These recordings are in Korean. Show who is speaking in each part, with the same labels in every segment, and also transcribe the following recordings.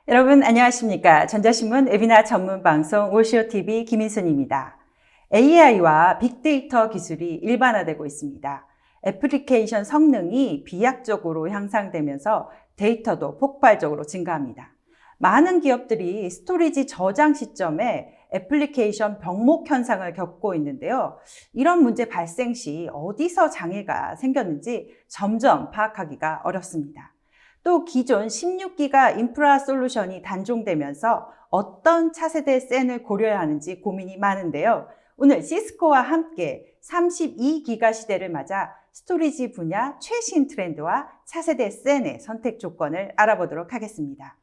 Speaker 1: 여러분 안녕하십니까? 전자신문 웨비나 전문 방송 월쇼TV 김인순입니다. AI와 빅데이터 기술이 일반화되고 있습니다. 애플리케이션 성능이 비약적으로 향상되면서 데이터도 폭발적으로 증가합니다. 많은 기업들이 스토리지 저장 시점에 애플리케이션 병목 현상을 겪고 있는데요. 이런 문제 발생 시 어디서 장애가 생겼는지 점점 파악하기가 어렵습니다. 또 기존 16기가 인프라 솔루션이 단종되면서 어떤 차세대 센을 고려해야 하는지 고민이 많은데요. 오늘 시스코와 함께 32기가 시대를 맞아 스토리지 분야 최신 트렌드와 차세대 센의 선택 조건을 알아보도록 하겠습니다.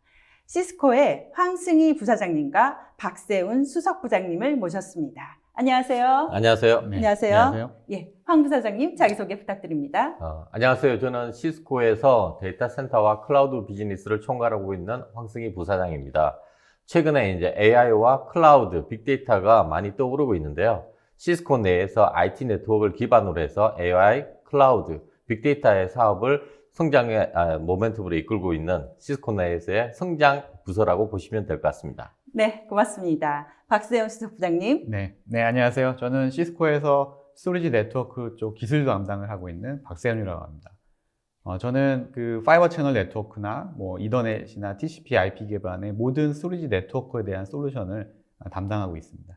Speaker 1: 시스코의 황승희 부사장님과 박세훈 수석부장님을 모셨습니다. 안녕하세요.
Speaker 2: 안녕하세요.
Speaker 1: 네. 안녕하세요. 예, 황 부사장님 자기소개 부탁드립니다.
Speaker 2: 안녕하세요. 저는 시스코에서 데이터 센터와 클라우드 비즈니스를 총괄하고 있는 황승희 부사장입니다. 최근에 이제 AI와 클라우드, 빅데이터가 많이 떠오르고 있는데요. 시스코 내에서 IT 네트워크를 기반으로 해서 AI, 클라우드, 빅데이터의 사업을 성장의 모멘텀으로 이끌고 있는 시스코 내에서의 성장 부서라고 보시면 될 것 같습니다.
Speaker 1: 네, 고맙습니다. 박세훈 수석부장님.
Speaker 3: 네, 안녕하세요. 저는 시스코에서 스토리지 네트워크 쪽 기술 담당을 하고 있는 박세훈이라고 합니다. 저는 그 파이버 채널 네트워크나 이더넷이나 TCP, IP 기반의 모든 스토리지 네트워크에 대한 솔루션을 담당하고 있습니다.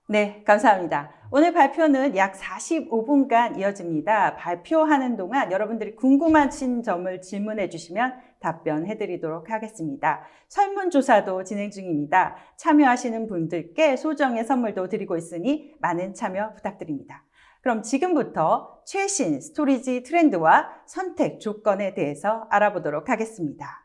Speaker 1: 네, 감사합니다. 오늘 발표는 약 45분간 이어집니다. 발표하는 동안 여러분들이 궁금하신 점을 질문해 주시면 답변해 드리도록 하겠습니다. 설문조사도 진행 중입니다. 참여하시는 분들께 소정의 선물도 드리고 있으니 많은 참여 부탁드립니다. 그럼 지금부터 최신 스토리지 트렌드와 선택 조건에 대해서 알아보도록 하겠습니다.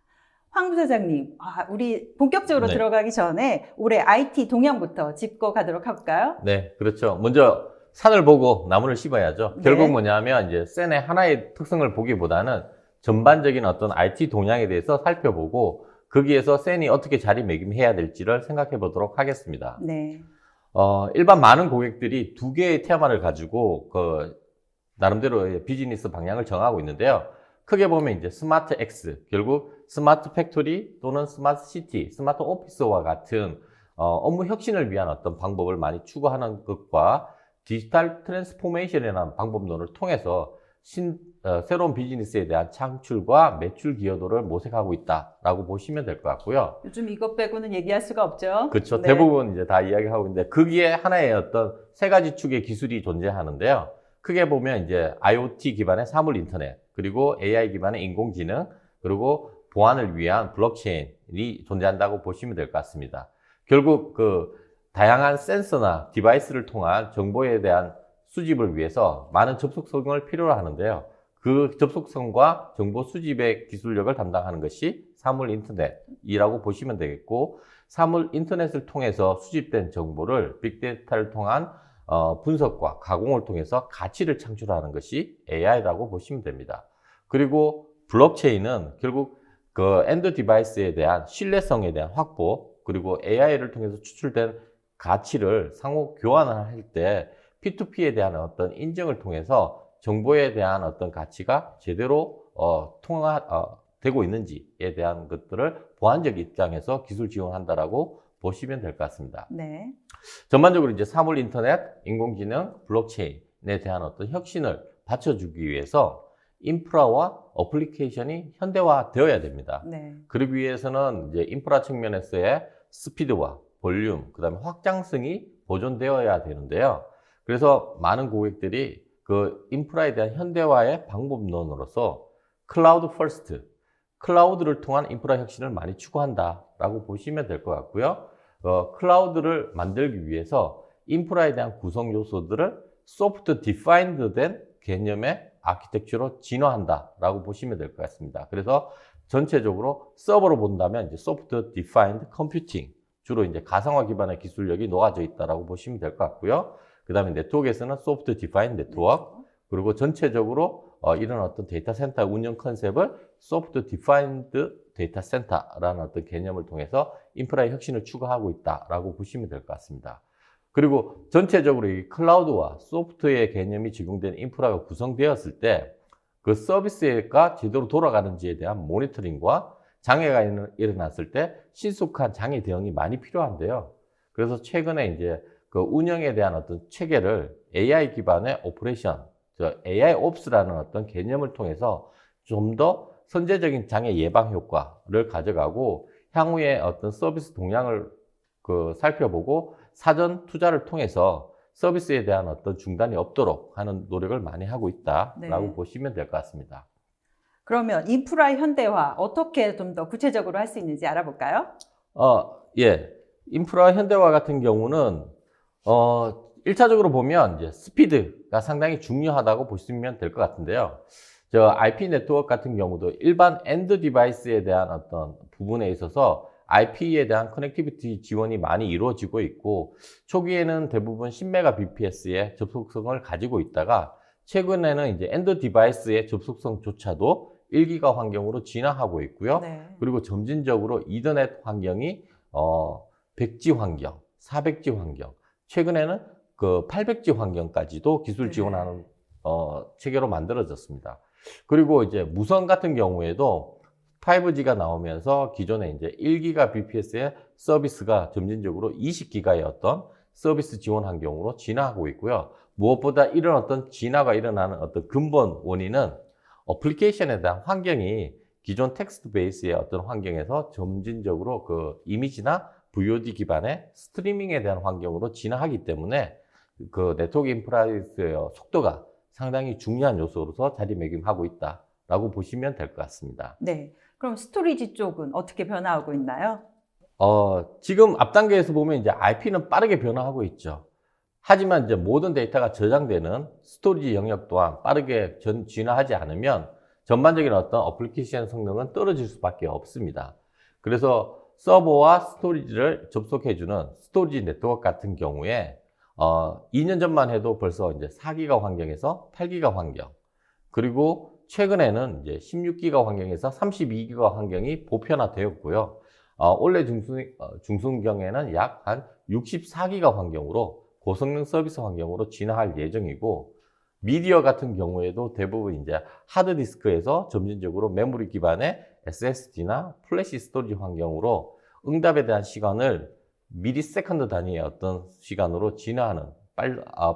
Speaker 1: 황 부사장님, 우리 본격적으로 들어가기 전에 올해 IT 동향부터 짚고 가도록 할까요?
Speaker 2: 네, 그렇죠. 먼저 산을 보고 나무를 씹어야죠.
Speaker 1: 네.
Speaker 2: 결국 뭐냐면 이제 센의 하나의 특성을 보기보다는 전반적인 어떤 IT 동향에 대해서 살펴보고 거기에서 센이 어떻게 자리매김해야 될지를 생각해 보도록 하겠습니다.
Speaker 1: 네.
Speaker 2: 일반 많은 고객들이 두 개의 테마를 가지고 나름대로 비즈니스 방향을 정하고 있는데요. 크게 보면 이제 스마트 X, 결국 스마트 팩토리 또는 스마트 시티, 스마트 오피스와 같은 업무 혁신을 위한 어떤 방법을 많이 추구하는 것과 디지털 트랜스포메이션이라는 방법론을 통해서 새로운 비즈니스에 대한 창출과 매출 기여도를 모색하고 있다라고 보시면 될 것 같고요.
Speaker 1: 요즘 이것 빼고는 얘기할 수가 없죠.
Speaker 2: 그렇죠.
Speaker 1: 네.
Speaker 2: 대부분 이제 다 이야기하고 있는데 거기에 하나의 어떤 세 가지 축의 기술이 존재하는데요. 크게 보면 이제 IoT 기반의 사물 인터넷, 그리고 AI 기반의 인공지능, 그리고 보안을 위한 블록체인이 존재한다고 보시면 될 것 같습니다. 결국 다양한 센서나 디바이스를 통한 정보에 대한 수집을 위해서 많은 접속성을 필요로 하는데요. 그 접속성과 정보 수집의 기술력을 담당하는 것이 사물 인터넷이라고 보시면 되겠고, 사물 인터넷을 통해서 수집된 정보를 빅데이터를 통한 분석과 가공을 통해서 가치를 창출하는 것이 AI라고 보시면 됩니다. 그리고 블록체인은 결국 엔드 디바이스에 대한 신뢰성에 대한 확보, 그리고 AI를 통해서 추출된 가치를 상호 교환을 할 때 P2P에 대한 어떤 인증을 통해서 정보에 대한 어떤 가치가 제대로 되고 있는지에 대한 것들을 보안적 입장에서 기술 지원한다라고 보시면 될 것 같습니다.
Speaker 1: 네.
Speaker 2: 전반적으로 이제 사물 인터넷, 인공지능, 블록체인에 대한 어떤 혁신을 받쳐주기 위해서 인프라와 어플리케이션이 현대화되어야 됩니다.
Speaker 1: 네.
Speaker 2: 그러기 위해서는 이제 인프라 측면에서의 스피드와 볼륨, 그다음에 확장성이 보존되어야 되는데요. 그래서 많은 고객들이 그 인프라에 대한 현대화의 방법론으로서 클라우드 퍼스트, 클라우드를 통한 인프라 혁신을 많이 추구한다라고 보시면 될 것 같고요. 클라우드를 만들기 위해서 인프라에 대한 구성 요소들을 소프트 디파인드 된 개념의 아키텍처로 진화한다라고 보시면 될 것 같습니다. 그래서 전체적으로 서버로 본다면 이제 소프트 디파인드 컴퓨팅, 주로 이제 가상화 기반의 기술력이 녹아져 있다라고 보시면 될 것 같고요. 그 다음에 네트워크에서는 소프트 디파인드 네트워크, 그리고 전체적으로 이런 어떤 데이터 센터 운영 컨셉을 소프트 디파인드 데이터 센터라는 어떤 개념을 통해서 인프라의 혁신을 추구하고 있다라고 보시면 될 것 같습니다. 그리고 전체적으로 이 클라우드와 소프트웨어 개념이 적용된 인프라가 구성되었을 때 그 서비스가 제대로 돌아가는지에 대한 모니터링과 장애가 일어났을 때 신속한 장애 대응이 많이 필요한데요. 그래서 최근에 이제 그 운영에 대한 어떤 체계를 AI 기반의 오퍼레이션, AI 옵스라는 어떤 개념을 통해서 좀 더 선제적인 장애 예방 효과를 가져가고 향후에 어떤 서비스 동향을 살펴보고 사전 투자를 통해서 서비스에 대한 어떤 중단이 없도록 하는 노력을 많이 하고 있다라고
Speaker 1: 네.
Speaker 2: 보시면 될 것 같습니다.
Speaker 1: 그러면 인프라 현대화 어떻게 좀 더 구체적으로 할 수 있는지 알아볼까요?
Speaker 2: 예. 인프라 현대화 같은 경우는, 1차적으로 보면 이제 스피드가 상당히 중요하다고 보시면 될 것 같은데요. IP 네트워크 같은 경우도 일반 엔드 디바이스에 대한 어떤 부분에 있어서 IP에 대한 커넥티비티 지원이 많이 이루어지고 있고, 초기에는 대부분 10Mbps의 접속성을 가지고 있다가, 최근에는 이제 엔드 디바이스의 접속성조차도 1기가 환경으로 진화하고 있고요.
Speaker 1: 네.
Speaker 2: 그리고 점진적으로 이더넷 환경이 100G 환경, 400G 환경, 최근에는 그 800G 환경까지도 기술 지원하는 체계로 만들어졌습니다. 그리고 이제 무선 같은 경우에도 5G가 나오면서 기존에 이제 1GBps의 서비스가 점진적으로 20G의 어떤 서비스 지원 환경으로 진화하고 있고요. 무엇보다 이런 어떤 진화가 일어나는 어떤 근본 원인은 어플리케이션에 대한 환경이 기존 텍스트 베이스의 어떤 환경에서 점진적으로 그 이미지나 VOD 기반의 스트리밍에 대한 환경으로 진화하기 때문에 그 네트워크 인프라의 속도가 상당히 중요한 요소로서 자리매김하고 있다라고 보시면 될 것 같습니다.
Speaker 1: 네. 그럼 스토리지 쪽은 어떻게 변화하고 있나요?
Speaker 2: 지금 앞 단계에서 보면 이제 IP는 빠르게 변화하고 있죠. 하지만 이제 모든 데이터가 저장되는 스토리지 영역 또한 빠르게 진화하지 않으면 전반적인 어떤 어플리케이션 성능은 떨어질 수밖에 없습니다. 그래서 서버와 스토리지를 접속해주는 스토리지 네트워크 같은 경우에 2년 전만 해도 벌써 이제 4기가 환경에서 8기가 환경, 그리고 최근에는 이제 16기가 환경에서 32기가 환경이 보편화되었고요. 올해 중순경에는 약 한 64기가 환경으로 고성능 서비스 환경으로 진화할 예정이고, 미디어 같은 경우에도 대부분 이제 하드디스크에서 점진적으로 메모리 기반의 SSD나 플래시 스토리지 환경으로 응답에 대한 시간을 미리세컨드 단위의 어떤 시간으로 진화하는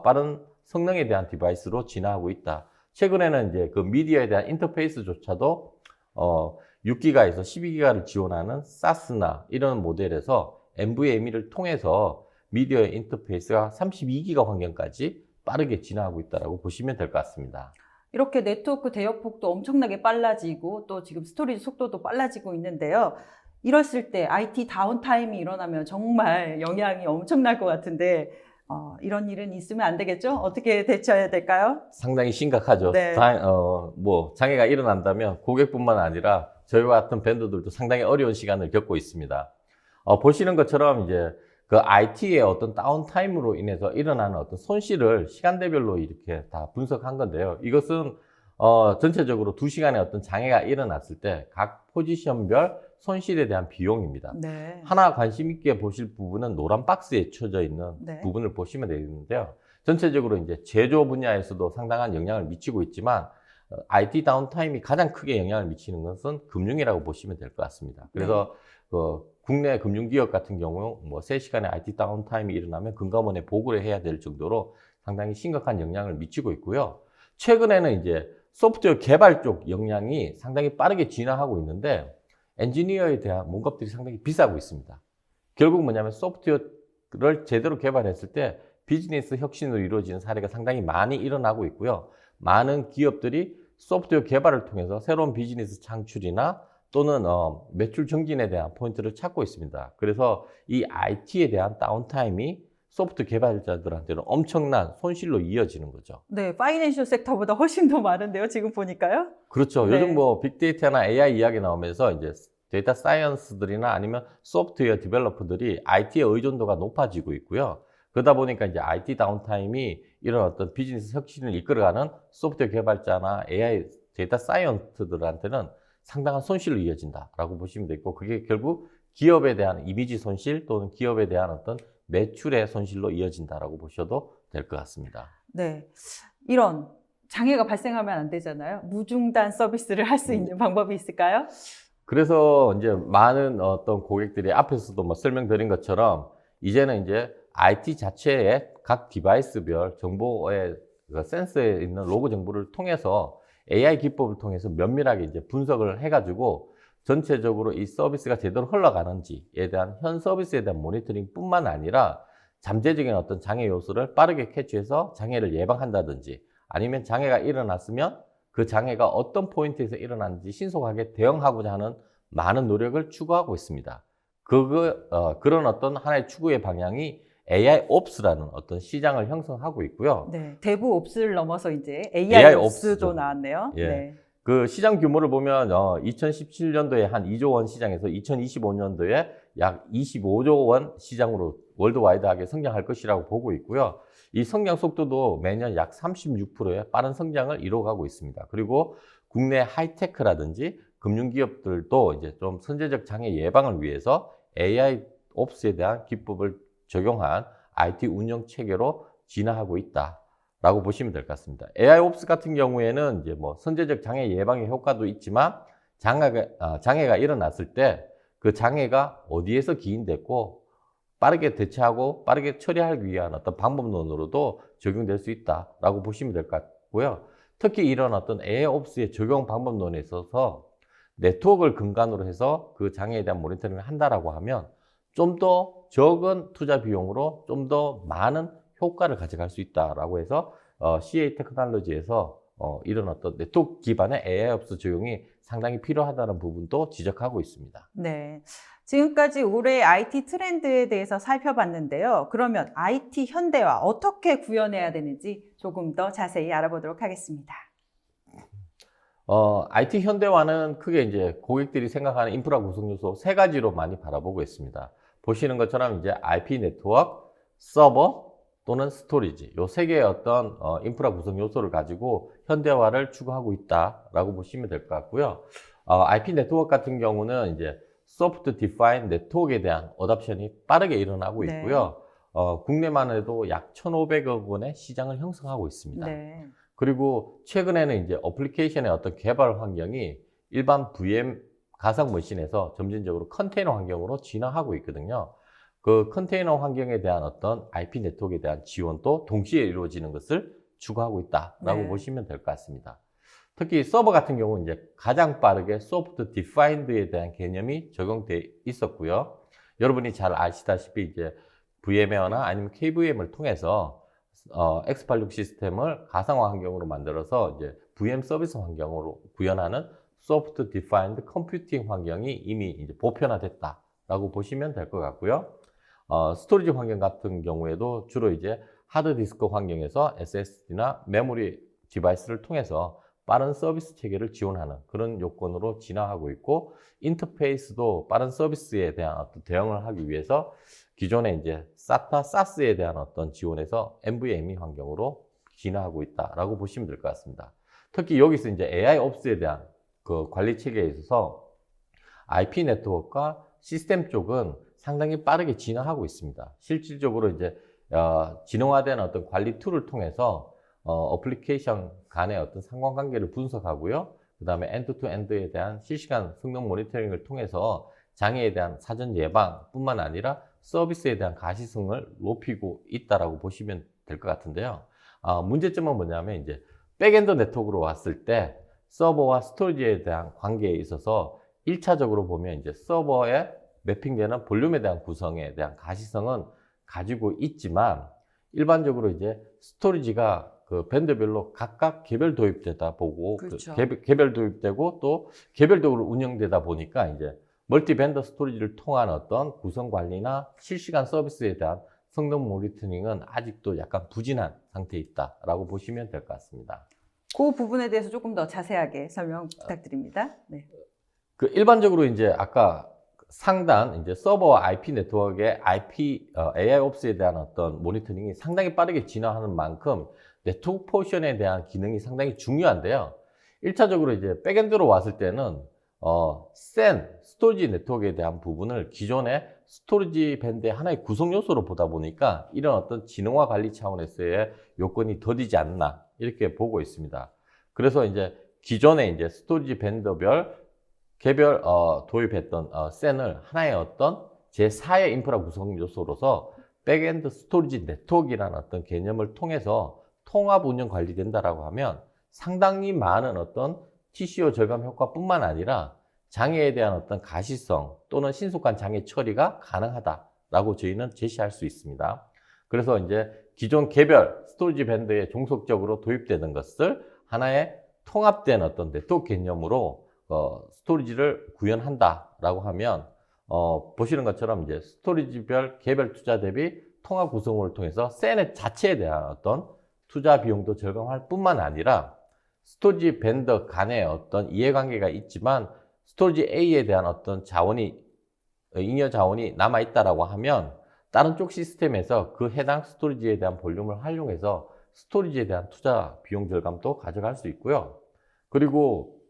Speaker 2: 빠른 성능에 대한 디바이스로 진화하고 있다. 최근에는 이제 그 미디어에 대한 인터페이스조차도 6기가에서 12기가를 지원하는 SAS나 이런 모델에서 NVMe를 통해서 미디어의 인터페이스가 32기가 환경까지 빠르게 진화하고 있다고 보시면 될 것 같습니다.
Speaker 1: 이렇게 네트워크 대역폭도 엄청나게 빨라지고 또 지금 스토리지 속도도 빨라지고 있는데요. 이랬을 때 IT 다운타임이 일어나면 정말 영향이 엄청날 것 같은데 이런 일은 있으면 안 되겠죠? 어떻게 대처해야 될까요?
Speaker 2: 상당히 심각하죠.
Speaker 1: 네.
Speaker 2: 장애가 일어난다면 고객뿐만 아니라 저희와 같은 벤더들도 상당히 어려운 시간을 겪고 있습니다. 보시는 것처럼 이제 그 IT의 어떤 다운타임으로 인해서 일어나는 어떤 손실을 시간대별로 이렇게 다 분석한 건데요. 이것은 전체적으로 2시간의 어떤 장애가 일어났을 때 각 포지션별 손실에 대한 비용입니다.
Speaker 1: 네.
Speaker 2: 하나 관심 있게 보실 부분은 노란 박스에 쳐져 있는
Speaker 1: 네.
Speaker 2: 부분을 보시면 되는데요. 전체적으로 이제 제조 분야에서도 상당한 영향을 미치고 있지만 IT 다운타임이 가장 크게 영향을 미치는 것은 금융이라고 보시면 될 것 같습니다. 그래서 국내 금융기업 같은 경우 3시간의 IT 다운타임이 일어나면 금감원에 보고를 해야 될 정도로 상당히 심각한 영향을 미치고 있고요. 최근에는 이제 소프트웨어 개발 쪽 역량이 상당히 빠르게 진화하고 있는데 엔지니어에 대한 몸값들이 상당히 비싸고 있습니다. 결국 뭐냐면 소프트웨어를 제대로 개발했을 때 비즈니스 혁신으로 이루어지는 사례가 상당히 많이 일어나고 있고요. 많은 기업들이 소프트웨어 개발을 통해서 새로운 비즈니스 창출이나 또는 매출 증진에 대한 포인트를 찾고 있습니다. 그래서 이 IT에 대한 다운타임이 소프트 개발자들한테는 엄청난 손실로 이어지는 거죠.
Speaker 1: 네, 파이낸셜 섹터보다 훨씬 더 많은데요, 지금 보니까요.
Speaker 2: 그렇죠.
Speaker 1: 네.
Speaker 2: 요즘 빅데이터나 AI 이야기 나오면서 이제 데이터 사이언스들이나 아니면 소프트웨어 디벨로퍼들이 IT의 의존도가 높아지고 있고요. 그러다 보니까 이제 IT 다운타임이 이런 어떤 비즈니스 혁신을 이끌어가는 소프트웨어 개발자나 AI 데이터 사이언스들한테는 상당한 손실로 이어진다라고 보시면 되고, 그게 결국 기업에 대한 이미지 손실 또는 기업에 대한 어떤 매출의 손실로 이어진다라고 보셔도 될 것 같습니다.
Speaker 1: 네, 이런 장애가 발생하면 안 되잖아요. 무중단 서비스를 할 수 있는 방법이 있을까요?
Speaker 2: 그래서 이제 많은 어떤 고객들이 앞에서도 뭐 설명드린 것처럼 이제는 이제 IT 자체의 각 디바이스별 정보의 그 센서에 있는 로그 정보를 통해서 AI 기법을 통해서 면밀하게 이제 분석을 해가지고 전체적으로 이 서비스가 제대로 흘러가는지에 대한 현 서비스에 대한 모니터링뿐만 아니라 잠재적인 어떤 장애 요소를 빠르게 캐치해서 장애를 예방한다든지 아니면 장애가 일어났으면 그 장애가 어떤 포인트에서 일어났는지 신속하게 대응하고자 하는 많은 노력을 추구하고 있습니다. 그런 어떤 하나의 추구의 방향이 AI Ops라는 어떤 시장을 형성하고 있고요.
Speaker 1: 네, 대부 옵스를 넘어서 이제
Speaker 2: AI
Speaker 1: AI 옵스도
Speaker 2: 옵스죠.
Speaker 1: 나왔네요.
Speaker 2: 예.
Speaker 1: 네.
Speaker 2: 그 시장 규모를 보면 2017년도에 한 2조 원 시장에서 2025년도에 약 25조 원 시장으로 월드와이드하게 성장할 것이라고 보고 있고요. 이 성장 속도도 매년 약 36%의 빠른 성장을 이루어가고 있습니다. 그리고 국내 하이테크라든지 금융기업들도 이제 좀 선제적 장애 예방을 위해서 AI 옵스에 대한 기법을 적용한 IT 운영 체계로 진화하고 있다라고 보시면 될 것 같습니다. AI 옵스 같은 경우에는 이제 뭐 선제적 장애 예방의 효과도 있지만 장애가 일어났을 때 그 장애가 어디에서 기인됐고 빠르게 대처하고 빠르게 처리하기 위한 어떤 방법론으로도 적용될 수 있다라고 보시면 될 것 같고요. 특히 이런 어떤 AI 옵스의 적용 방법론에 있어서 네트워크를 근간으로 해서 그 장애에 대한 모니터링을 한다라고 하면 좀 더 적은 투자 비용으로 좀 더 많은 효과를 가져갈 수 있다라고 해서 CA 테크놀로지에서 이런 어떤 네트워크 기반의 AI 옵스 적용이 상당히 필요하다는 부분도 지적하고 있습니다.
Speaker 1: 네. 지금까지 올해 IT 트렌드에 대해서 살펴봤는데요. 그러면 IT 현대화 어떻게 구현해야 되는지 조금 더 자세히 알아보도록 하겠습니다.
Speaker 2: IT 현대화는 크게 이제 고객들이 생각하는 인프라 구성 요소 세 가지로 많이 바라보고 있습니다. 보시는 것처럼 이제 IP 네트워크, 서버 또는 스토리지 요 세 개의 어떤 인프라 구성 요소를 가지고 현대화를 추구하고 있다라고 보시면 될 것 같고요. IP 네트워크 같은 경우는 이제 소프트 디파인 네트워크에 대한 어답션이 빠르게 일어나고 있고요. 국내만 해도 약 1,500억 원의 시장을 형성하고 있습니다.
Speaker 1: 네.
Speaker 2: 그리고 최근에는 이제 어플리케이션의 어떤 개발 환경이 일반 VM 가상 머신에서 점진적으로 컨테이너 환경으로 진화하고 있거든요. 그 컨테이너 환경에 대한 어떤 IP 네트워크에 대한 지원도 동시에 이루어지는 것을 추구하고 있다라고
Speaker 1: 네.
Speaker 2: 보시면 될 것 같습니다. 특히 서버 같은 경우는 이제 가장 빠르게 소프트 디파인드에 대한 개념이 적용돼 있었고요. 여러분이 잘 아시다시피 이제 VMware나 아니면 KVM을 통해서 X86 시스템을 가상화 환경으로 만들어서 이제 VM 서비스 환경으로 구현하는 소프트 디파인드 컴퓨팅 환경이 이미 이제 보편화됐다라고 보시면 될 것 같고요. 스토리지 환경 같은 경우에도 주로 이제 하드디스크 환경에서 SSD나 메모리 디바이스를 통해서 빠른 서비스 체계를 지원하는 그런 요건으로 진화하고 있고 인터페이스도 빠른 서비스에 대한 어떤 대응을 하기 위해서 기존에 이제 SATA, SAS에 대한 어떤 지원에서 NVMe 환경으로 진화하고 있다라고 보시면 될 것 같습니다. 특히 여기서 이제 AI 옵스에 대한 그 관리 체계에 있어서 IP 네트워크와 시스템 쪽은 상당히 빠르게 진화하고 있습니다. 실질적으로 이제 진화된 어떤 관리 툴을 통해서 어플리케이션 간의 어떤 상관관계를 분석하고요. 그 다음에 엔드-투-엔드에 대한 실시간 성능 모니터링을 통해서 장애에 대한 사전 예방뿐만 아니라 서비스에 대한 가시성을 높이고 있다라고 보시면 될 것 같은데요. 문제점은 뭐냐면 이제 백엔드 네트워크로 왔을 때 서버와 스토리지에 대한 관계에 있어서 1차적으로 보면 이제 서버에 매핑되는 볼륨에 대한 구성에 대한 가시성은 가지고 있지만 일반적으로 이제 스토리지가 그 밴드별로 각각 개별 도입되다 보고
Speaker 1: 그렇죠.
Speaker 2: 개별 도입되고 또 개별적으로 운영되다 보니까 이제 멀티 밴더 스토리지를 통한 어떤 구성 관리나 실시간 서비스에 대한 성능 모니터링은 아직도 약간 부진한 상태에 있다라고 보시면 될 것 같습니다.
Speaker 1: 그 부분에 대해서 조금 더 자세하게 설명 부탁드립니다. 네.
Speaker 2: 그 일반적으로 이제 아까 상단 이제 서버와 IP 네트워크의 AI 옵스에 대한 어떤 모니터링이 상당히 빠르게 진화하는 만큼 네트워크 포션에 대한 기능이 상당히 중요한데요. 1차적으로 이제 백엔드로 왔을 때는 스토리지 네트워크에 대한 부분을 기존의 스토리지 밴드의 하나의 구성 요소로 보다 보니까 이런 어떤 지능화 관리 차원에서의 요건이 더디지 않나 이렇게 보고 있습니다. 그래서 이제 기존의 이제 스토리지 밴드별 개별 도입했던 센을 하나의 어떤 제4의 인프라 구성 요소로서 백엔드 스토리지 네트워크라는 어떤 개념을 통해서 통합 운영 관리된다라고 하면 상당히 많은 어떤 TCO 절감 효과뿐만 아니라 장애에 대한 어떤 가시성 또는 신속한 장애 처리가 가능하다라고 저희는 제시할 수 있습니다. 그래서 이제 기존 개별 스토리지 밴드에 종속적으로 도입되는 것을 하나의 통합된 어떤 네트워크 개념으로 스토리지를 구현한다라고 하면 보시는 것처럼 이제 스토리지별 개별 투자 대비 통합 구성을 통해서 센 자체에 대한 어떤 투자 비용도 절감할 뿐만 아니라 스토리지 밴드 간의 어떤 이해관계가 있지만 스토리지 A에 대한 어떤 잉여 자원이 남아있다라고 하면 다른 쪽 시스템에서 그 해당 스토리지에 대한 볼륨을 활용해서 스토리지에 대한 투자 비용 절감도 가져갈 수 있고요. 그리고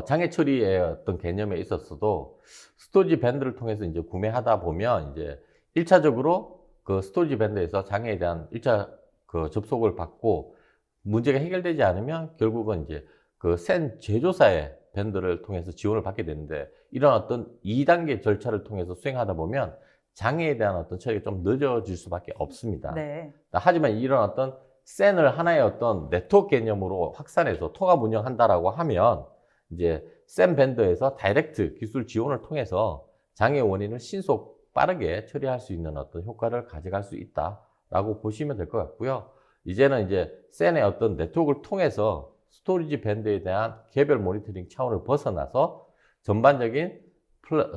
Speaker 2: 장애 처리의 어떤 개념에 있어서도 스토리지 밴드를 통해서 이제 구매하다 보면 이제 1차적으로 그 스토리지 밴드에서 장애에 대한 1차 그 접속을 받고 문제가 해결되지 않으면 결국은 이제 그 센 제조사의 밴드를 통해서 지원을 받게 되는데 이런 어떤 2단계 절차를 통해서 수행하다 보면 장애에 대한 어떤 처리가 좀 늦어질 수밖에 없습니다.
Speaker 1: 네.
Speaker 2: 하지만 이런 어떤 센을 하나의 어떤 네트워크 개념으로 확산해서 통합 운영한다라고 하면 이제 센 밴드에서 다이렉트 기술 지원을 통해서 장애 원인을 신속 빠르게 처리할 수 있는 어떤 효과를 가져갈 수 있다라고 보시면 될 것 같고요. 이제는 이제 센의 어떤 네트워크를 통해서 스토리지 밴드에 대한 개별 모니터링 차원을 벗어나서 전반적인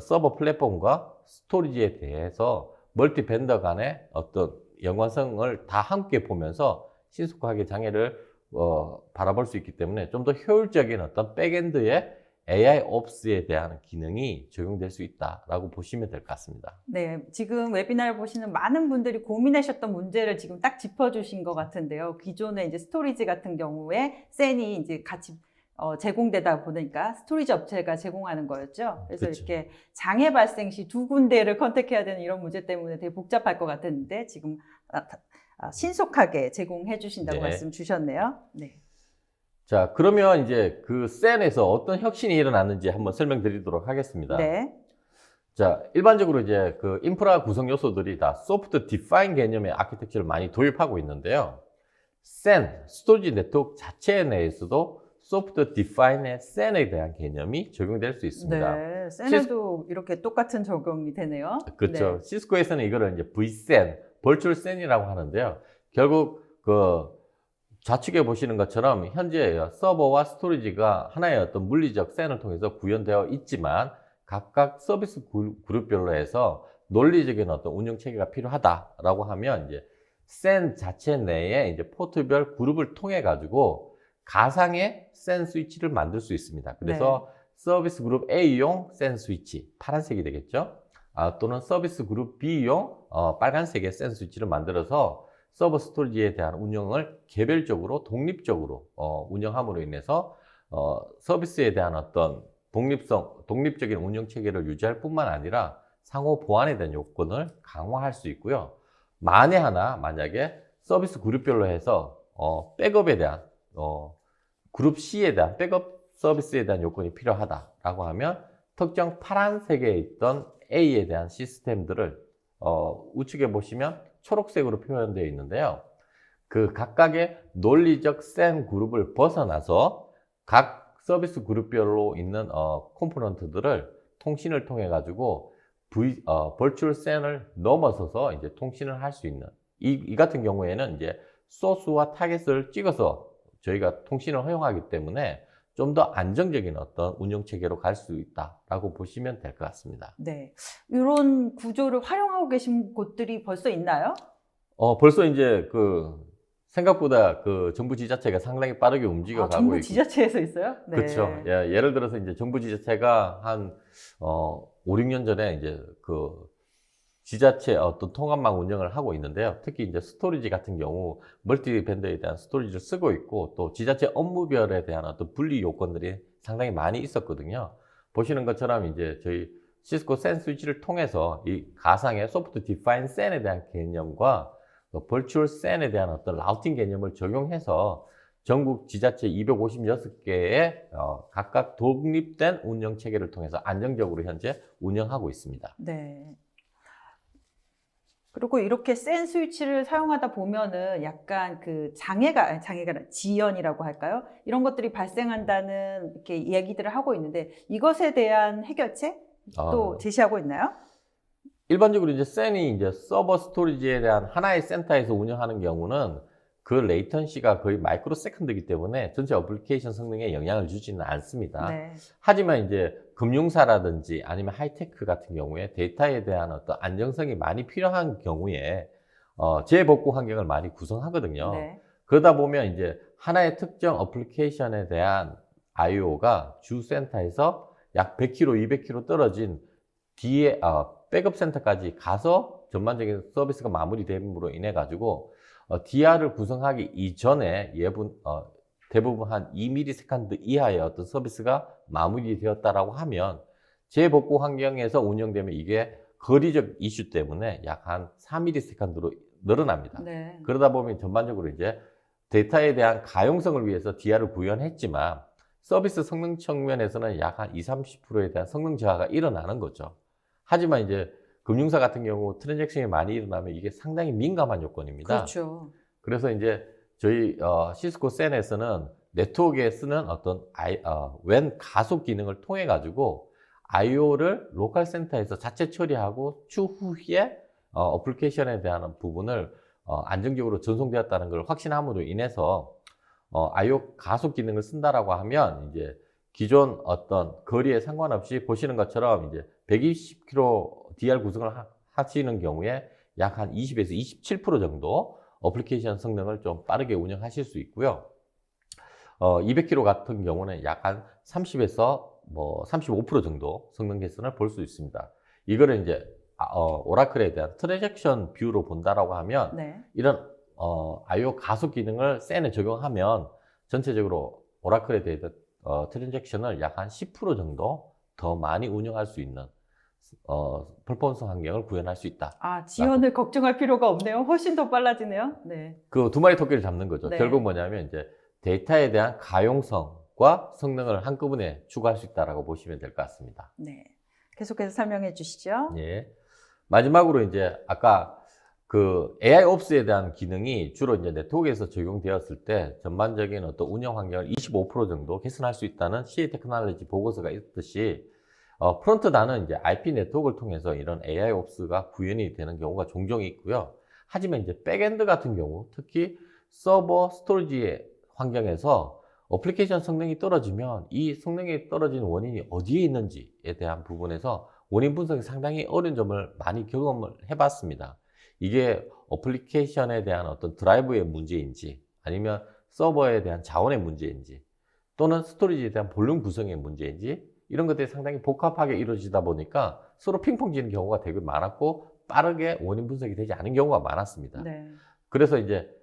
Speaker 2: 서버 플랫폼과 스토리지에 대해서 멀티 밴더 간의 어떤 연관성을 다 함께 보면서 신속하게 장애를 바라볼 수 있기 때문에 좀 더 효율적인 어떤 백엔드의 AI Ops에 대한 기능이 적용될 수 있다라고 보시면 될 것 같습니다.
Speaker 1: 네, 지금 웨비나를 보시는 많은 분들이 고민하셨던 문제를 지금 딱 짚어주신 것 같은데요. 기존에 이제 스토리지 같은 경우에 센이 이제 같이 제공되다 보니까 스토리지 업체가 제공하는 거였죠. 그래서
Speaker 2: 그쵸.
Speaker 1: 이렇게 장애 발생 시 두 군데를 컨택해야 되는 이런 문제 때문에 되게 복잡할 것 같았는데 지금 신속하게 제공해 주신다고
Speaker 2: 네.
Speaker 1: 말씀 주셨네요. 네.
Speaker 2: 자, 그러면 이제 그 센에서 어떤 혁신이 일어났는지 한번 설명드리도록 하겠습니다.
Speaker 1: 네.
Speaker 2: 자, 일반적으로 이제 그 인프라 구성 요소들이 다 소프트 디파인 개념의 아키텍처를 많이 도입하고 있는데요. 센, 스토리지 네트워크 자체 내에서도 소프트 디파인의 센에 대한 개념이 적용될 수 있습니다.
Speaker 1: 네. 센에도 이렇게 똑같은 적용이 되네요.
Speaker 2: 그렇죠. 시스코에서는 이거를 이제 V센, 버추얼 센이라고 하는데요. 결국 그 좌측에 보시는 것처럼 현재 서버와 스토리지가 하나의 어떤 물리적 센을 통해서 구현되어 있지만 각각 서비스 그룹별로 해서 논리적인 어떤 운영 체계가 필요하다라고 하면 이제 센 자체 내에 이제 포트별 그룹을 통해 가지고 가상의 센 스위치를 만들 수 있습니다. 그래서 서비스 그룹 A용 센 스위치, 파란색이 되겠죠. 또는 서비스 그룹 B용 빨간색의 센 스위치를 만들어서 서버 스토리지에 대한 운영을 개별적으로 독립적으로 운영함으로 인해서 서비스에 대한 어떤 독립적인 운영 체계를 유지할 뿐만 아니라 상호 보완에 대한 요건을 강화할 수 있고요. 만약에 서비스 그룹별로 해서 백업에 대한 그룹 C에 대한 백업 서비스에 대한 요건이 필요하다라고 하면 특정 파란색에 있던 A에 대한 시스템들을 우측에 보시면 초록색으로 표현되어 있는데요. 그 각각의 논리적 센 그룹을 벗어나서 각 서비스 그룹별로 있는 컴포넌트들을 통신을 통해 가지고 버추얼 센을 넘어서서 이제 통신을 할 수 있는 이 같은 경우에는 이제 소스와 타겟을 찍어서 저희가 통신을 허용하기 때문에 좀 더 안정적인 어떤 운영 체계로 갈 수 있다라고 보시면 될 것 같습니다.
Speaker 1: 네. 이런 구조를 활용하고 계신 곳들이 벌써 있나요?
Speaker 2: 벌써 이제 생각보다 그 정부 지자체가 상당히 빠르게 움직여가고
Speaker 1: 정부
Speaker 2: 있고.
Speaker 1: 지자체에서 있어요? 네.
Speaker 2: 그렇죠. 예를 들어서 이제 정부 지자체가 한 5, 6년 전에 이제 그 지자체 어떤 통합망 운영을 하고 있는데요. 특히 이제 스토리지 같은 경우 멀티 밴드에 대한 스토리지를 쓰고 있고 또 지자체 업무별에 대한 어떤 분리 요건들이 상당히 많이 있었거든요. 보시는 것처럼 이제 저희 시스코 센 스위치를 통해서 이 가상의 소프트 디파인 센에 대한 개념과 버추얼 센에 대한 어떤 라우팅 개념을 적용해서 전국 지자체 256개의 각각 독립된 운영 체계를 통해서 안정적으로 현재 운영하고 있습니다.
Speaker 1: 네. 그리고 이렇게 센 스위치를 사용하다 보면은 약간 그 장애가 지연이라고 할까요? 이런 것들이 발생한다는 이렇게 얘기들을 하고 있는데 이것에 대한 해결책 또 제시하고 있나요?
Speaker 2: 일반적으로 이제 센이 이제 서버 스토리지에 대한 하나의 센터에서 운영하는 경우는 그 레이턴시가 거의 마이크로 세컨드이기 때문에 전체 어플리케이션 성능에 영향을 주지는 않습니다.
Speaker 1: 네.
Speaker 2: 하지만 이제 금융사라든지 아니면 하이테크 같은 경우에 데이터에 대한 어떤 안정성이 많이 필요한 경우에 재복구 환경을 많이 구성하거든요.
Speaker 1: 네.
Speaker 2: 그러다 보면 이제 하나의 특정 어플리케이션에 대한 IO가 주 센터에서 약 100km, 200km 떨어진 뒤에 백업 센터까지 가서 전반적인 서비스가 마무리됨으로 인해 가지고 DR을 구성하기 이전에 대부분 한 2ms 이하의 어떤 서비스가 마무리되었다라고 하면 재복구 환경에서 운영되면 이게 거리적 이슈 때문에 약 한 4ms 늘어납니다.
Speaker 1: 네.
Speaker 2: 그러다 보면 전반적으로 이제 데이터에 대한 가용성을 위해서 DR을 구현했지만 서비스 성능 측면에서는 약 한 20-30%에 대한 성능 저하가 일어나는 거죠. 하지만 이제 금융사 같은 경우 트랜잭션이 많이 일어나면 이게 상당히 민감한 요건입니다.
Speaker 1: 그렇죠.
Speaker 2: 그래서 이제 저희 시스코 센에서는 네트워크에 쓰는 어떤 웬 가속 기능을 통해 가지고 IO를 로컬 센터에서 자체 처리하고 추후에 어플리케이션에 대한 부분을 안정적으로 전송되었다는 걸 확신함으로 인해서 IO 가속 기능을 쓴다라고 하면 이제 기존 어떤 거리에 상관없이 보시는 것처럼 이제 120km DR 구성을 하시는 경우에 약 한 20에서 27% 정도 어플리케이션 성능을 좀 빠르게 운영하실 수 있고요. 200km 같은 경우는 약 한 30에서 35% 정도 성능 개선을 볼 수 있습니다. 이거를 이제 오라클에 대한 트랜잭션 뷰로 본다라고 하면
Speaker 1: 네.
Speaker 2: 이런 IO 가속 기능을 센에 적용하면 전체적으로 오라클에 대한 트랜잭션을 약 한 10% 정도 더 많이 운영할 수 있는 퍼포먼스 환경을 구현할 수 있다.
Speaker 1: 지연을 걱정할 필요가 없네요. 훨씬 더 빨라지네요. 네.
Speaker 2: 그 두 마리 토끼를 잡는 거죠.
Speaker 1: 네.
Speaker 2: 결국 뭐냐면 이제 데이터에 대한 가용성과 성능을 한꺼번에 추구할 수 있다라고 보시면 될 것 같습니다.
Speaker 1: 네. 계속해서 설명해 주시죠.
Speaker 2: 예. 마지막으로 이제 아까 그 AI 옵스에 대한 기능이 주로 이제 네트워크에서 적용되었을 때 전반적인 어떤 운영 환경을 25% 정도 개선할 수 있다는 CA 테크놀로지 보고서가 있듯이 프론트단은 이제 IP 네트워크를 통해서 이런 AI 옵스가 구현이 되는 경우가 종종 있고요. 하지만 이제 백엔드 같은 경우, 특히 서버 스토리지 환경에서 어플리케이션 성능이 떨어지면 이 성능이 떨어진 원인이 어디에 있는지에 대한 부분에서 원인 분석이 상당히 어려운 점을 많이 경험을 해봤습니다. 이게 어플리케이션에 대한 어떤 드라이브의 문제인지 아니면 서버에 대한 자원의 문제인지 또는 스토리지에 대한 볼륨 구성의 문제인지 이런 것들이 상당히 복합하게 이루어지다 보니까 서로 핑퐁지는 경우가 되게 많았고 빠르게 원인 분석이 되지 않은 경우가 많았습니다.
Speaker 1: 네.
Speaker 2: 그래서 이제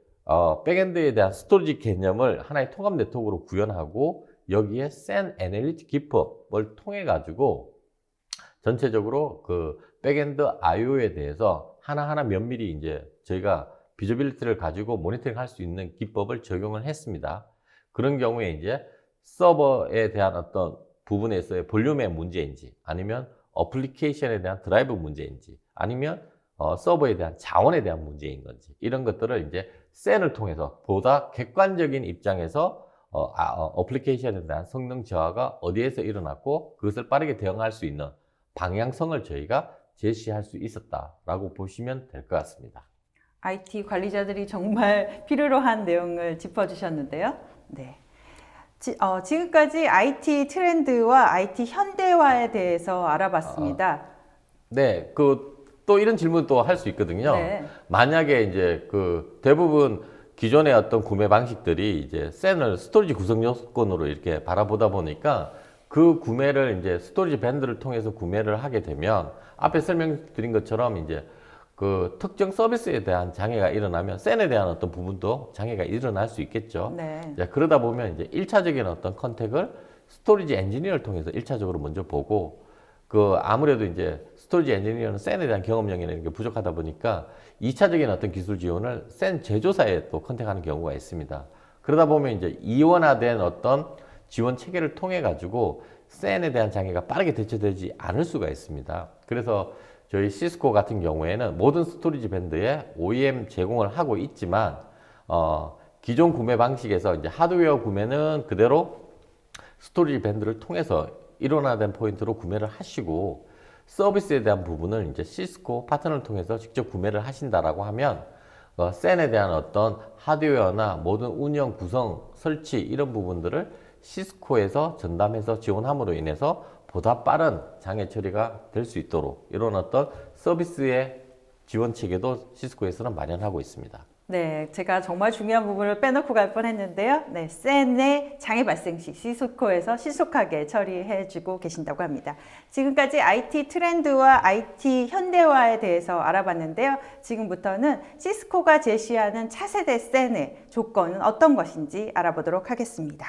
Speaker 2: 백엔드에 대한 스토리지 개념을 하나의 통합 네트워크로 구현하고 여기에 센 애널리틱 기법을 통해 가지고 전체적으로 그 백엔드 IO에 대해서 하나하나 면밀히 이제 저희가 비저빌리티를 가지고 모니터링 할 수 있는 기법을 적용을 했습니다. 그런 경우에 이제 서버에 대한 어떤 부분에서의 볼륨의 문제인지 아니면 어플리케이션에 대한 드라이브 문제인지 아니면 서버에 대한 자원에 대한 문제인 건지 이런 것들을 이제 센을 통해서 보다 객관적인 입장에서 어플리케이션에 대한 성능 저하가 어디에서 일어났고 그것을 빠르게 대응할 수 있는 방향성을 저희가 제시할 수 있었다라고 보시면 될 것 같습니다.
Speaker 1: IT 관리자들이 정말 필요로 한 내용을 짚어주셨는데요. 네. 지금까지 IT 트렌드와 IT 현대화에 대해서 알아봤습니다.
Speaker 2: 네, 또 이런 질문도 할 수 있거든요.
Speaker 1: 네.
Speaker 2: 만약에 이제 대부분 기존의 어떤 구매 방식들이 이제 센을 스토리지 구성 요건으로 이렇게 바라보다 보니까 그 구매를 이제 스토리지 밴드를 통해서 구매를 하게 되면 앞에 설명드린 것처럼 이제 그 특정 서비스에 대한 장애가 일어나면 센에 대한 어떤 부분도 장애가 일어날 수 있겠죠.
Speaker 1: 네.
Speaker 2: 그러다 보면 이제 1차적인 어떤 컨택을 스토리지 엔지니어를 통해서 1차적으로 먼저 보고 아무래도 이제 스토리지 엔지니어는 센에 대한 경험력이라는 게 부족하다 보니까 2차적인 어떤 기술 지원을 센 제조사에 또 컨택하는 경우가 있습니다. 그러다 보면 이제 이원화된 어떤 지원 체계를 통해 가지고 SAN에 대한 장애가 빠르게 대처되지 않을 수가 있습니다. 그래서 저희 시스코 같은 경우에는 모든 스토리지 밴드에 OEM 제공을 하고 있지만 기존 구매 방식에서 이제 하드웨어 구매는 그대로 스토리지 밴드를 통해서 일원화된 포인트로 구매를 하시고 서비스에 대한 부분을 이제 시스코 파트너를 통해서 직접 구매를 하신다라고 하면 SAN에 대한 어떤 하드웨어나 모든 운영, 구성, 설치 이런 부분들을 시스코에서 전담해서 지원함으로 인해서 보다 빠른 장애 처리가 될 수 있도록 이런 어떤 서비스의 지원 체계도 시스코에서는 마련하고 있습니다.
Speaker 1: 네, 제가 정말 중요한 부분을 빼놓고 갈 뻔했는데요. 네, SAN의 장애 발생 시 시스코에서 신속하게 처리해주고 계신다고 합니다. 지금까지 IT 트렌드와 IT 현대화에 대해서 알아봤는데요. 지금부터는 시스코가 제시하는 차세대 SAN의 조건은 어떤 것인지 알아보도록 하겠습니다.